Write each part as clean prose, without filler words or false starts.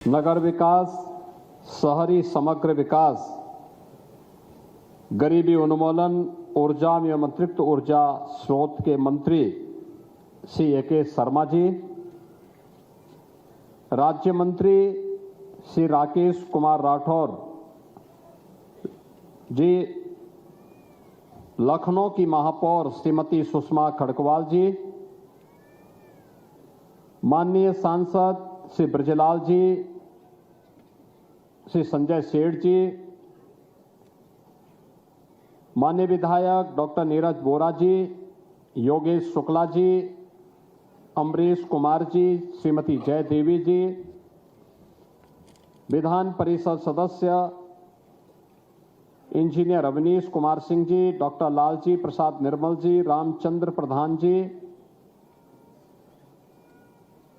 नगर विकास, शहरी समग्र विकास, गरीबी उन्मूलन, ऊर्जा एवं अतिरिक्त ऊर्जा स्रोत के मंत्री श्री ए.के. शर्मा जी, राज्य मंत्री श्री राकेश कुमार राठौर जी, लखनऊ की महापौर श्रीमती सुषमा खड़गवाल जी, माननीय सांसद श्री ब्रजलाल जी, श्री संजय सेठ जी, माननीय विधायक डॉक्टर नीरज बोरा जी, योगेश शुक्ला जी, अमरीश कुमार जी, श्रीमती जय देवी जी, विधान परिषद सदस्य इंजीनियर अवनीश कुमार सिंह जी, डॉक्टर लालजी प्रसाद निर्मल जी, रामचंद्र प्रधान जी,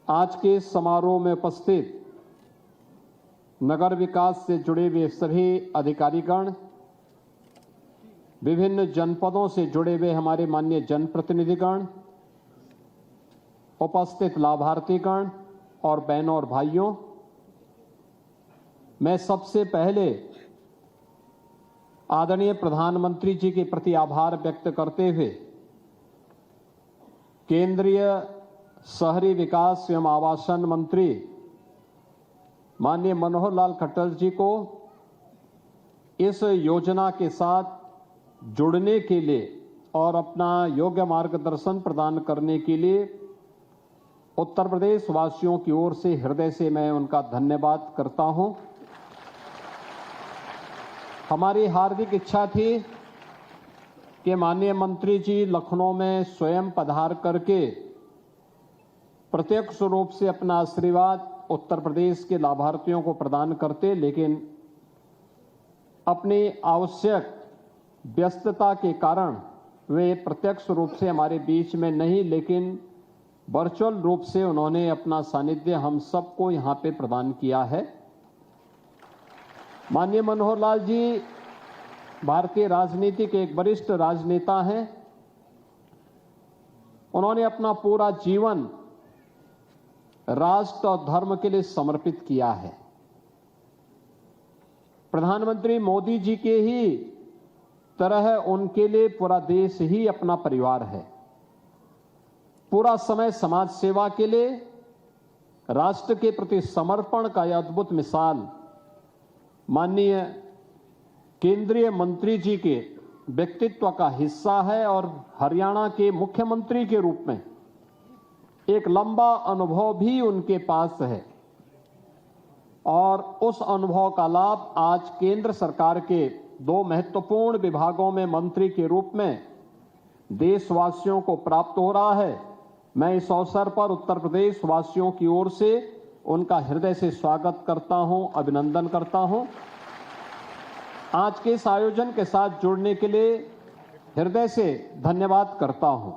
आज के समारोह में उपस्थित नगर विकास से जुड़े हुए सभी अधिकारीगण, विभिन्न जनपदों से जुड़े हुए हमारे माननीय जनप्रतिनिधिगण, उपस्थित लाभार्थीगण और बहनों और भाइयों, मैं सबसे पहले आदरणीय प्रधानमंत्री जी के प्रति आभार व्यक्त करते हुए केंद्रीय शहरी विकास एवं आवासन मंत्री माननीय मनोहर लाल खट्टर जी को इस योजना के साथ जुड़ने के लिए और अपना योग्य मार्गदर्शन प्रदान करने के लिए उत्तर प्रदेश वासियों की ओर से हृदय से मैं उनका धन्यवाद करता हूं। हमारी हार्दिक इच्छा थी कि माननीय मंत्री जी लखनऊ में स्वयं पधार करके प्रत्यक्ष रूप से अपना आशीर्वाद उत्तर प्रदेश के लाभार्थियों को प्रदान करते, लेकिन अपनी आवश्यक व्यस्तता के कारण वे प्रत्यक्ष रूप से हमारे बीच में नहीं, लेकिन वर्चुअल रूप से उन्होंने अपना सानिध्य हम सबको यहां पे प्रदान किया है। माननीय मनोहर लाल जी भारतीय राजनीति के एक वरिष्ठ राजनेता हैं। उन्होंने अपना पूरा जीवन राष्ट्र और धर्म के लिए समर्पित किया है। प्रधानमंत्री मोदी जी के ही तरह उनके लिए पूरा देश ही अपना परिवार है। पूरा समय समाज सेवा के लिए, राष्ट्र के प्रति समर्पण का यह अद्भुत मिसाल माननीय केंद्रीय मंत्री जी के व्यक्तित्व का हिस्सा है और हरियाणा के मुख्यमंत्री के रूप में एक लंबा अनुभव भी उनके पास है और उस अनुभव का लाभ आज केंद्र सरकार के दो महत्वपूर्ण विभागों में मंत्री के रूप में देशवासियों को प्राप्त हो रहा है। मैं इस अवसर पर उत्तर प्रदेश वासियों की ओर से उनका हृदय से स्वागत करता हूं, अभिनंदन करता हूं। आज के इस आयोजन के साथ जुड़ने के लिए हृदय से धन्यवाद करता हूं।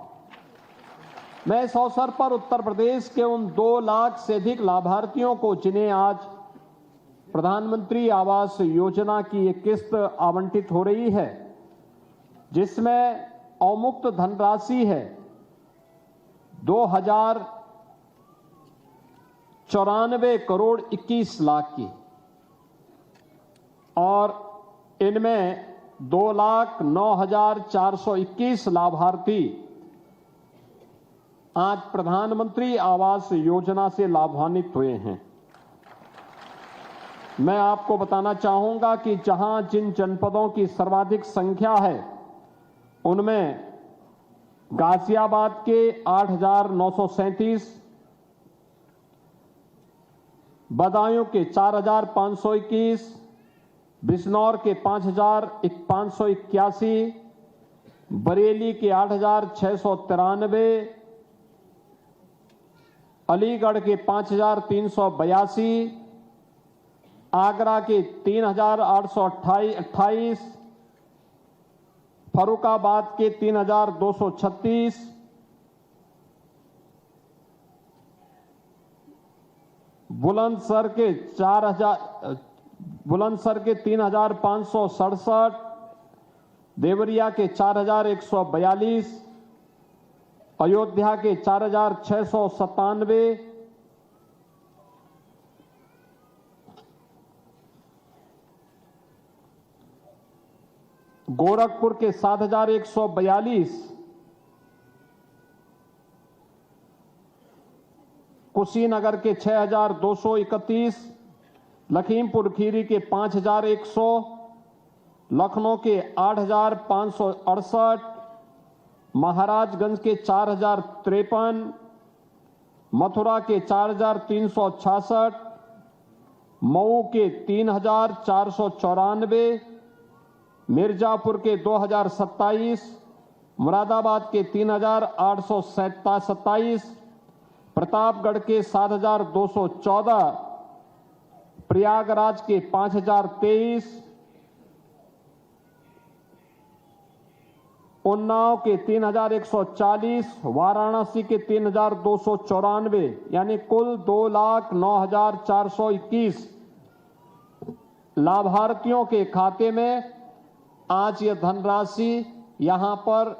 मैं इस अवसर पर उत्तर प्रदेश के उन 2 लाख से अधिक लाभार्थियों को, जिन्हें आज प्रधानमंत्री आवास योजना की एक किस्त आवंटित हो रही है, जिसमें अवमुक्त धनराशि है 2094 करोड़ 21 लाख की, और इनमें 2,09,421 लाभार्थी आज प्रधानमंत्री आवास योजना से लाभान्वित हुए हैं। मैं आपको बताना चाहूंगा कि जहां जिन जनपदों की सर्वाधिक संख्या है, उनमें गाजियाबाद के 8,937, बदायूं के 4,521, बिजनौर के 5,581, बरेली के 8,693, अलीगढ़ के 5,382, आगरा के 3,828, फर्रुखाबाद के 3,236, बुलंदशहर के 3,567, देवरिया के 4,142, अयोध्या के 4,697, गोरखपुर के 7,142, कुशीनगर के 6,231, लखीमपुर खीरी के 5,100, लखनऊ के 8,568, महाराजगंज के 4,053, मथुरा के 4,366, मऊ के 3,494, मिर्जापुर के 2,027, मुरादाबाद के 3,827, प्रतापगढ़ के 7,214, प्रयागराज के 5,023, उन्नाव के 3,140, वाराणसी के 3,294, यानी कुल 2,09,421 लाभार्थियों के खाते में आज यह धनराशि यहां पर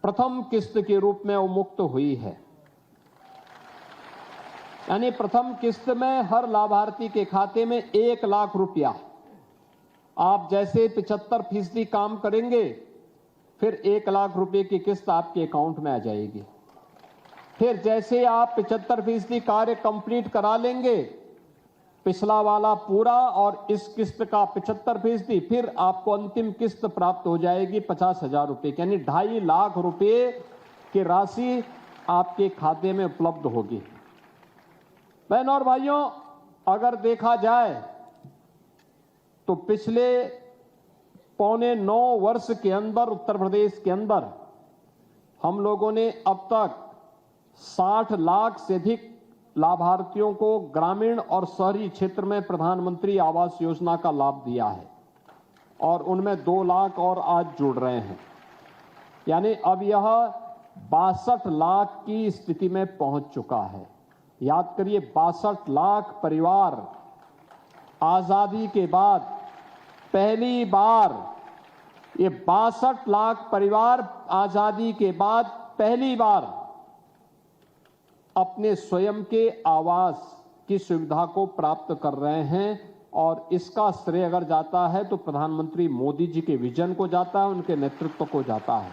प्रथम किस्त के रूप में उन्मुक्त हुई है। यानी प्रथम किस्त में हर लाभार्थी के खाते में 1 लाख रुपया, आप जैसे 75% काम करेंगे फिर 1 लाख रुपए की किस्त आपके अकाउंट में आ जाएगी। फिर जैसे आप 75% कार्य कंप्लीट करा लेंगे, पिछला वाला पूरा और इस किस्त का 75%, फिर आपको अंतिम किस्त प्राप्त हो जाएगी 50,000 रुपए की, यानी 2.5 लाख रुपए की राशि आपके खाते में उपलब्ध होगी। बहनों और भाइयों, अगर देखा जाए तो पिछले 8.25 वर्ष के अंदर उत्तर प्रदेश के अंदर हम लोगों ने अब तक 60 लाख से अधिक लाभार्थियों को ग्रामीण और शहरी क्षेत्र में प्रधानमंत्री आवास योजना का लाभ दिया है और उनमें 2 लाख और आज जुड़ रहे हैं। यानी अब यह 62 लाख की स्थिति में पहुंच चुका है। याद करिए, 62 लाख परिवार आजादी के बाद पहली बार, ये 62 लाख परिवार आजादी के बाद पहली बार अपने स्वयं के आवास की सुविधा को प्राप्त कर रहे हैं। और इसका श्रेय अगर जाता है तो प्रधानमंत्री मोदी जी के विजन को जाता है, उनके नेतृत्व को जाता है।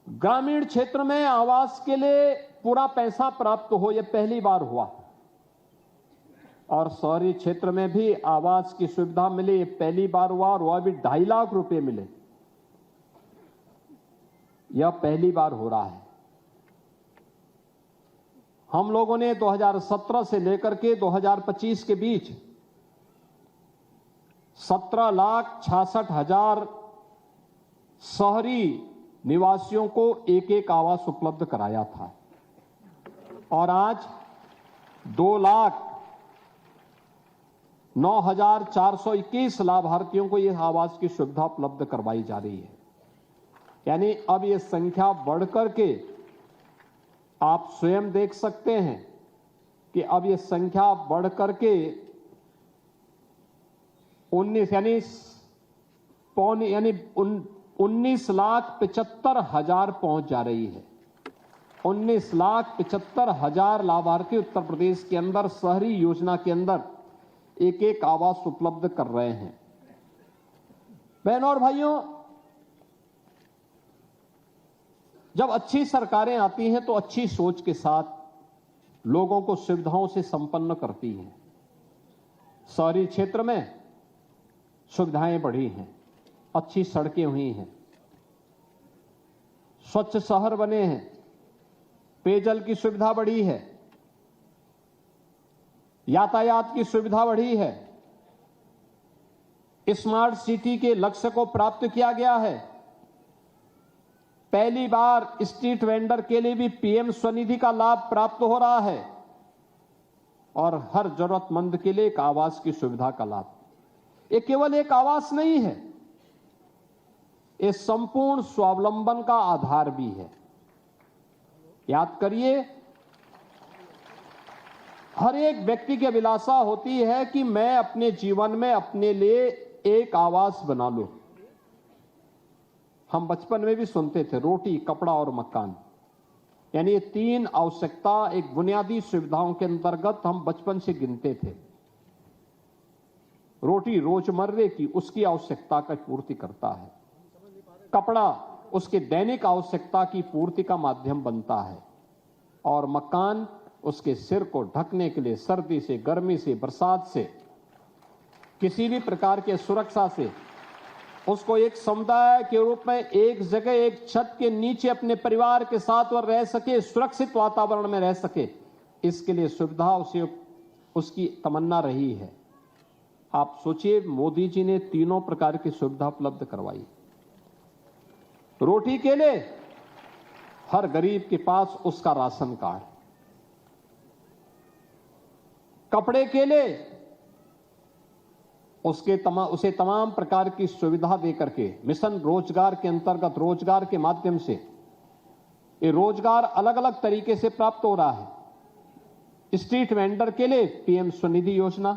ग्रामीण क्षेत्र में आवास के लिए पूरा पैसा प्राप्त हो, यह पहली बार हुआ, और शहरी क्षेत्र में भी आवास की सुविधा मिले, ये पहली बार हुआ, और वह भी 2.5 लाख रुपए मिले, यह पहली बार हो रहा है। हम लोगों ने 2017 से लेकर के 2025 के बीच 17,66,000 शहरी निवासियों को एक आवास उपलब्ध कराया था, और आज 2,09,421 लाभार्थियों को यह आवास की सुविधा उपलब्ध करवाई जा रही है। यानी अब यह संख्या बढ़कर के आप स्वयं देख सकते हैं कि अब यह संख्या बढ़कर के 19,75,000 पहुंच जा रही है। 19,75,000 लाभार्थी उत्तर प्रदेश के अंदर शहरी योजना के अंदर एक आवास उपलब्ध कर रहे हैं। बहनों और भाइयों, जब अच्छी सरकारें आती हैं तो अच्छी सोच के साथ लोगों को सुविधाओं से संपन्न करती हैं। शहरी क्षेत्र में सुविधाएं बढ़ी हैं, अच्छी सड़कें हुई हैं, स्वच्छ शहर बने हैं, पेयजल की सुविधा बढ़ी है, यातायात की सुविधा बढ़ी है, स्मार्ट सिटी के लक्ष्य को प्राप्त किया गया है। पहली बार स्ट्रीट वेंडर के लिए भी पीएम स्वनिधि का लाभ प्राप्त हो रहा है, और हर जरूरतमंद के लिए एक आवास की सुविधा का लाभ। ये केवल एक आवास नहीं है, ये संपूर्ण स्वावलंबन का आधार भी है। याद करिए, हर एक व्यक्ति की अभिलाषा होती है कि मैं अपने जीवन में अपने लिए एक आवास बना लूं। हम बचपन में भी सुनते थे, रोटी, कपड़ा और मकान, यानी ये 3 आवश्यकता एक बुनियादी सुविधाओं के अंतर्गत हम बचपन से गिनते थे। रोटी रोजमर्रे की उसकी आवश्यकता की पूर्ति करता है। कपड़ा उसके दैनिक आवश्यकता की पूर्ति का माध्यम बनता है और मकान उसके सिर को ढकने के लिए सर्दी से, गर्मी से, बरसात से, किसी भी प्रकार के सुरक्षा से उसको एक समुदाय के रूप में एक जगह एक छत के नीचे अपने परिवार के साथ वह रह सके, सुरक्षित वातावरण में रह सके, इसके लिए सुविधा उसे उसकी तमन्ना रही है। आप सोचिए, मोदी जी ने तीनों प्रकार की सुविधा उपलब्ध करवाई। रोटी के लिए हर गरीब के पास उसका राशन कार्ड, कपड़े के लिए उसे तमाम प्रकार की सुविधा देकर के मिशन रोजगार के अंतर्गत रोजगार के माध्यम से ये रोजगार अलग अलग तरीके से प्राप्त हो रहा है। स्ट्रीट वेंडर के लिए पीएम स्वनिधि योजना,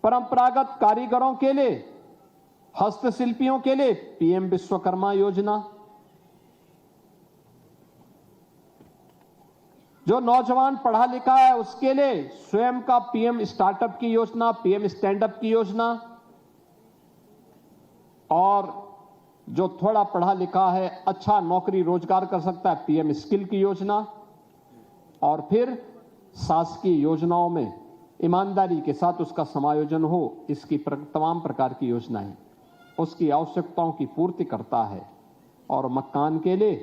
परंपरागत कारीगरों के लिए, हस्तशिल्पियों के लिए पीएम विश्वकर्मा योजना, जो नौजवान पढ़ा लिखा है उसके लिए स्वयं का पीएम स्टार्टअप की योजना, पीएम स्टैंडअप की योजना, और जो थोड़ा पढ़ा लिखा है अच्छा नौकरी रोजगार कर सकता है पीएम स्किल की योजना, और फिर शासकीय योजनाओं में ईमानदारी के साथ उसका समायोजन हो, इसकी तमाम प्रकार की योजनाएं उसकी आवश्यकताओं की पूर्ति करता है। और मकान के लिए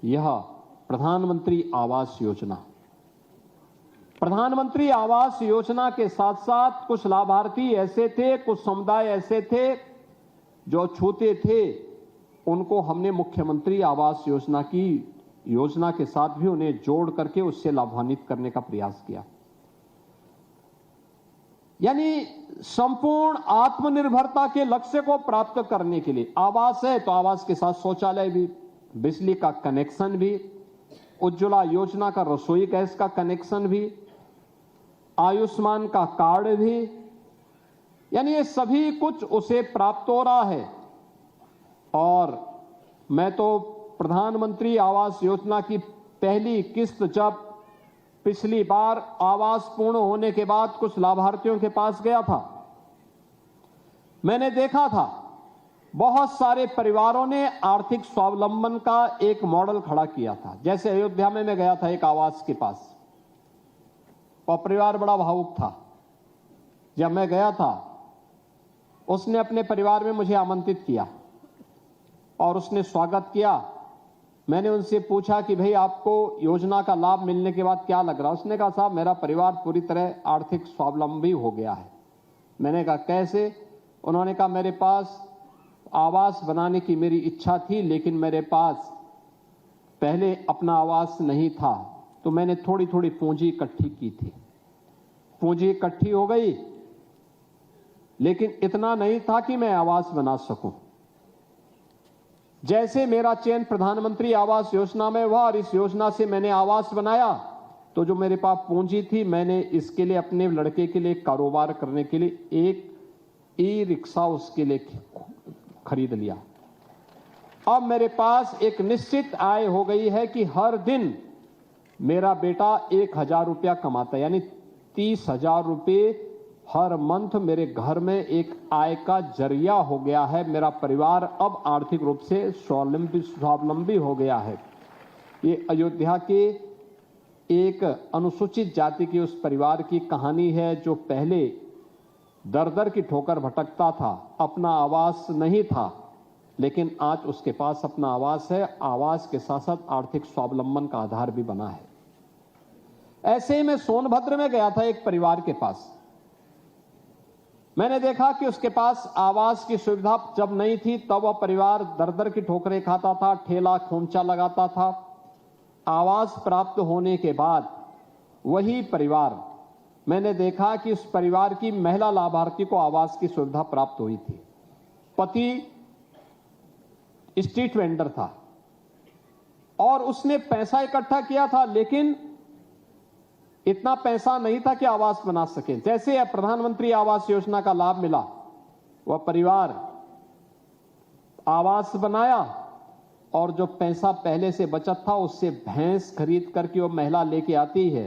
यह प्रधानमंत्री आवास योजना, प्रधानमंत्री आवास योजना के साथ साथ कुछ लाभार्थी ऐसे थे, कुछ समुदाय ऐसे थे जो छूते थे, उनको हमने मुख्यमंत्री आवास योजना के साथ भी उन्हें जोड़ करके उससे लाभान्वित करने का प्रयास किया। यानी संपूर्ण आत्मनिर्भरता के लक्ष्य को प्राप्त करने के लिए आवास है तो आवास के साथ शौचालय भी, बिजली का कनेक्शन भी, उज्ज्वला योजना का रसोई गैस का कनेक्शन भी, आयुष्मान का कार्ड भी, यानी ये सभी कुछ उसे प्राप्त हो रहा है। और मैं तो प्रधानमंत्री आवास योजना की पहली किस्त जब पिछली बार आवास पूर्ण होने के बाद कुछ लाभार्थियों के पास गया था, मैंने देखा था बहुत सारे परिवारों ने आर्थिक स्वावलंबन का एक मॉडल खड़ा किया था। जैसे अयोध्या में मैं गया था एक आवास के पास, और परिवार बड़ा भावुक था। जब मैं गया था उसने अपने परिवार में मुझे आमंत्रित किया और उसने स्वागत किया। मैंने उनसे पूछा कि भाई आपको योजना का लाभ मिलने के बाद क्या लग रहा है? उसने कहा साहब मेरा परिवार पूरी तरह आर्थिक स्वावलंबी हो गया है। मैंने कहा कैसे? उन्होंने कहा मेरे पास आवास बनाने की मेरी इच्छा थी, लेकिन मेरे पास पहले अपना आवास नहीं था, तो मैंने थोड़ी थोड़ी पूंजी इकट्ठी की थी। पूंजी इकट्ठी हो गई, लेकिन इतना नहीं था कि मैं आवास बना सकूं। जैसे मेरा चयन प्रधानमंत्री आवास योजना में हुआ और इस योजना से मैंने आवास बनाया, तो जो मेरे पास पूंजी थी मैंने इसके लिए अपने लड़के के लिए कारोबार करने के लिए एक ई रिक्शा उसके लिए खरीद लिया। अब मेरे पास एक निश्चित आय हो गई है कि हर दिन मेरा बेटा 1000 रुपया कमाता है, यानी 30,000 रुपये हर मंथ मेरे घर में एक आय का जरिया हो गया है। मेरा परिवार अब आर्थिक रूप से स्वावलंबी हो गया है। ये अयोध्या के एक अनुसूचित जाति के उस परिवार की कहानी है जो पहले दर दर की ठोकर भटकता था, अपना आवास नहीं था, लेकिन आज उसके पास अपना आवास है। आवास के साथ साथ आर्थिक स्वावलंबन का आधार भी बना है। ऐसे ही मैं सोनभद्र में गया था एक परिवार के पास। मैंने देखा कि उसके पास आवास की सुविधा जब नहीं थी तब वह परिवार दर दर की ठोकरें खाता था, ठेला खोमचा लगाता था। आवास प्राप्त होने के बाद वही परिवार, मैंने देखा कि उस परिवार की महिला लाभार्थी को आवास की सुविधा प्राप्त हुई थी। पति स्ट्रीट वेंडर था और उसने पैसा इकट्ठा किया था, लेकिन इतना पैसा नहीं था कि आवास बना सके। जैसे प्रधानमंत्री आवास योजना का लाभ मिला, वह परिवार आवास बनाया और जो पैसा पहले से बचत था उससे भैंस खरीद करके वो महिला लेके आती है।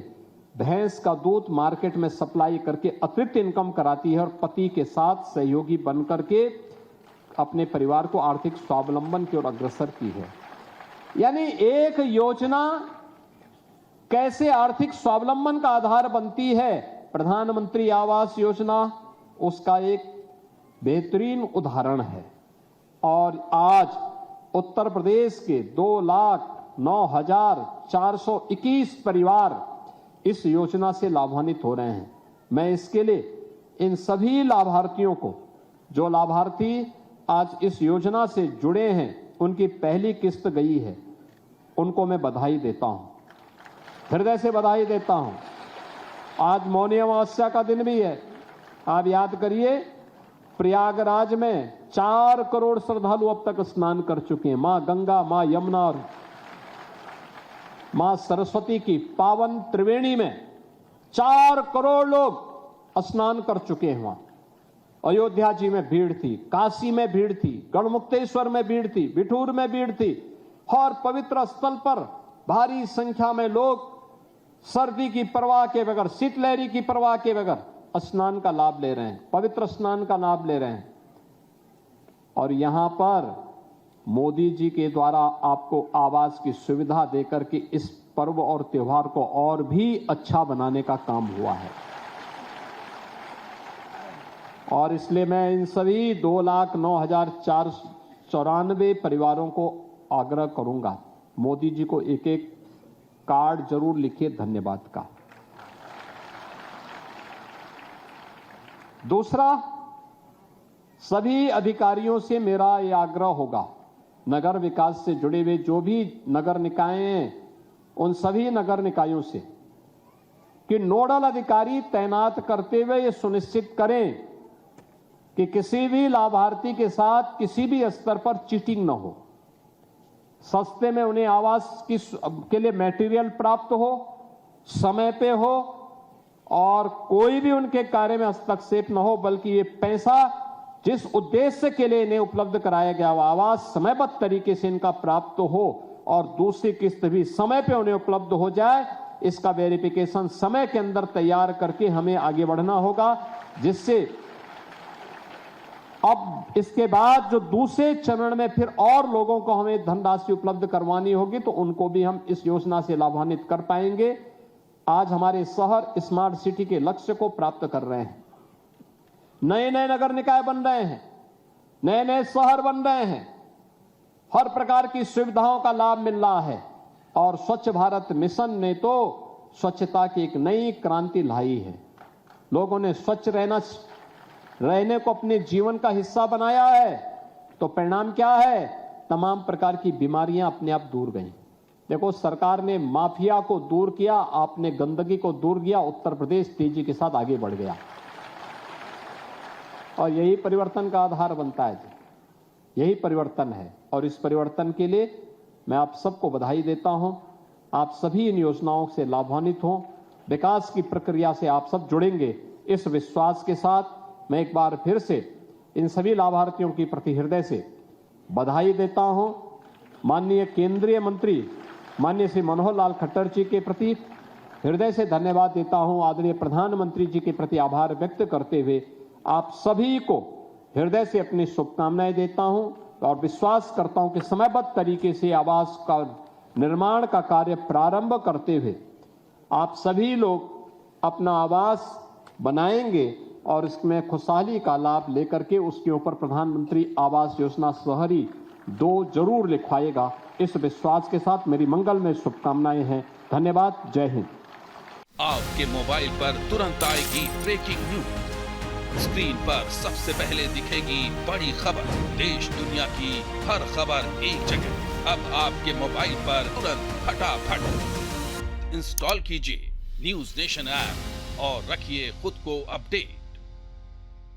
भैंस का दूध मार्केट में सप्लाई करके अतिरिक्त इनकम कराती है और पति के साथ सहयोगी बनकर के अपने परिवार को आर्थिक स्वावलंबन की ओर अग्रसर की है। यानी एक योजना कैसे आर्थिक स्वावलंबन का आधार बनती है, प्रधानमंत्री आवास योजना उसका एक बेहतरीन उदाहरण है। और आज उत्तर प्रदेश के 2,09,421 परिवार इस योजना से लाभान्वित हो रहे हैं। मैं इसके लिए इन सभी लाभार्थियों को, जो लाभार्थी आज इस योजना से जुड़े हैं, उनकी पहली किस्त गई है, उनको मैं बधाई देता हूं, हृदय से बधाई देता हूं। आज मौनी अमावस्या का दिन भी है। आप याद करिए, प्रयागराज में 4 करोड़ श्रद्धालु अब तक स्नान कर चुके हैं। मां गंगा, मां यमुना और मां सरस्वती की पावन त्रिवेणी में 4 करोड़ लोग स्नान कर चुके हैं। वहां अयोध्या जी में भीड़ थी, काशी में भीड़ थी, गढ़मुक्तेश्वर में भीड़ थी, बिठूर में भीड़ थी और पवित्र स्थल पर भारी संख्या में लोग सर्दी की परवाह के बगैर, शीतलहरी की परवाह के बगैर स्नान का लाभ ले रहे हैं, पवित्र स्नान का लाभ ले रहे हैं। और यहां पर मोदी जी के द्वारा आपको आवास की सुविधा देकर के इस पर्व और त्योहार को और भी अच्छा बनाने का काम हुआ है। और इसलिए मैं इन सभी 2,09,494 परिवारों को आग्रह करूंगा, मोदी जी को एक एक कार्ड जरूर लिखिए धन्यवाद का। दूसरा, सभी अधिकारियों से मेरा यह आग्रह होगा, नगर विकास से जुड़े हुए जो भी नगर निकाय हैं, उन सभी नगर निकायों से कि नोडल अधिकारी तैनात करते हुए ये सुनिश्चित करें कि किसी भी लाभार्थी के साथ किसी भी स्तर पर चीटिंग न हो, सस्ते में उन्हें आवास के लिए मटेरियल प्राप्त हो, समय पे हो और कोई भी उनके कार्य में हस्तक्षेप न हो, बल्कि ये पैसा जिस उद्देश्य के लिए इन्हें उपलब्ध कराया गया वो आवास समयबद्ध तरीके से इनका प्राप्त हो और दूसरी किस्त भी समय पे उन्हें उपलब्ध हो जाए, इसका वेरिफिकेशन समय के अंदर तैयार करके हमें आगे बढ़ना होगा, जिससे अब इसके बाद जो दूसरे चरण में फिर और लोगों को हमें धनराशि उपलब्ध करवानी होगी तो उनको भी हम इस योजना से लाभान्वित कर पाएंगे। आज हमारे शहर स्मार्ट सिटी के लक्ष्य को प्राप्त कर रहे हैं, नए नए नगर निकाय बन रहे हैं, नए नए शहर बन रहे हैं, हर प्रकार की सुविधाओं का लाभ मिल रहा है। और स्वच्छ भारत मिशन ने तो स्वच्छता की एक नई क्रांति लाई है। लोगों ने स्वच्छ रहने को अपने जीवन का हिस्सा बनाया है, तो परिणाम क्या है? तमाम प्रकार की बीमारियां अपने आप दूर गई। देखो, सरकार ने माफिया को दूर किया, आपने गंदगी को दूर किया, उत्तर प्रदेश तेजी के साथ आगे बढ़ गया और यही परिवर्तन का आधार बनता है। यही परिवर्तन है और इस परिवर्तन के लिए मैं आप सबको बधाई देता हूं। आप सभी इन योजनाओं से लाभान्वित हों, विकास की प्रक्रिया से आप सब जुड़ेंगे, इस विश्वास के साथ मैं एक बार फिर से इन सभी लाभार्थियों की प्रति हृदय से बधाई देता हूं। माननीय केंद्रीय मंत्री माननीय श्री मनोहर लाल खट्टर जी के प्रति हृदय से धन्यवाद देता हूं। आदरणीय प्रधानमंत्री जी के प्रति आभार व्यक्त करते हुए आप सभी को हृदय से अपनी शुभकामनाएं देता हूं और विश्वास करता हूं कि समयबद्ध तरीके से आवास का निर्माण का कार्य प्रारंभ करते हुए आप सभी लोग अपना आवास बनाएंगे और इसमें खुशहाली का लाभ लेकर के उसके ऊपर प्रधानमंत्री आवास योजना शहरी 2 जरूर लिखवाएगा। इस विश्वास के साथ मेरी मंगलमय शुभकामनाएं हैं। धन्यवाद। जय हिंद। आपके मोबाइल पर तुरंत आएगी ब्रेकिंग न्यूज, स्क्रीन पर सबसे पहले दिखेगी बड़ी खबर, देश दुनिया की हर खबर एक जगह। अब आपके मोबाइल पर तुरंत फटाफट इंस्टॉल कीजिए न्यूज नेशन ऐप और रखिए खुद को अपडेट।